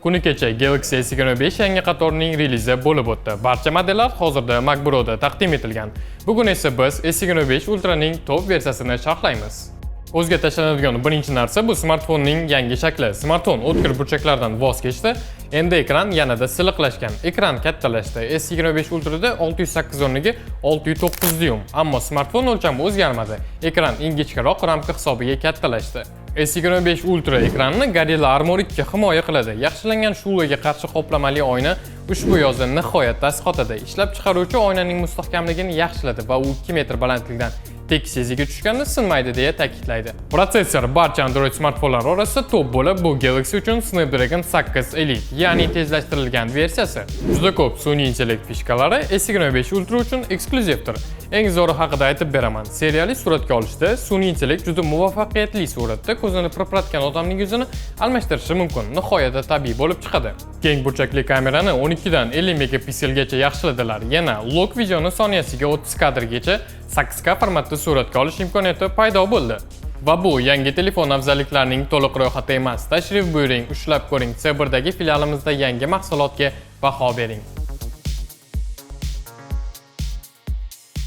Kuni kecha Galaxy S25 yangi qatorining relizi bo'lib o'tdi. Barcha modellar hozirda MacBro'da taqdim etilgan. Bugun esa biz S25 Ultra'ning top versiyasini sharhlaymiz. O'zga tashlanadigan birinchi narsa bu smartfonning yangi shakli. Smartfon o'tkir burchaklardan voz kechdi. Endi ekran yanada silliqlashgan. Ekran kattalashdi. S25 Ultra'da 608 o'rniga 609 dyum, ammo smartfon o'lchami o'zgarmadi. Ekran ingichkaroq ramka hisobiga kattalashdi. S25 Ultra ekranni Gorilla Armor 2 himoya qiladi. Yaxshilangan shulga qarshi qoplamali oyna ushbu yozda nihoyat tasdiqotadi. Ishlab chiqaruvchi oynaning mustahkamligini yaxshiladi va u 2 metr balandlikdan tekis yeziga tushganda sinmaydi deya ta'kidlaydi. Protsessor barcha Android smartfonlar orasida top bo'lib, bu Galaxy uchun Snapdragon 8 Elite, ya'ni tezlashtirilgan versiyasi. Juda ko'p sun'iy intellekt fishkalari S25 Ultra uchun ekskluzivdir. Eng zo'ri haqida aytib beraman. Seriyali suratga olishda sun'iy intellekt juda muvaffaqiyatli suratda ko'zini pirpiratgan odamning yuzini almashtirishi mumkin. Nihoyatda tabiiy bo'lib chiqadi. Keng burchakli kamerani 12 dan 50 megapikselgacha yaxshiladilar. Yana log videoni soniyasiga 30 kadrgacha 8K formatda suratga olish imkoniyati paydo bo'ldi. Va bu yangi telefon afzalliklarining to'liq ro'yxati emas. Tashrif buyuring, ushlab ko'ring. C1dagi filialimizda yangi mahsulotga baho bering.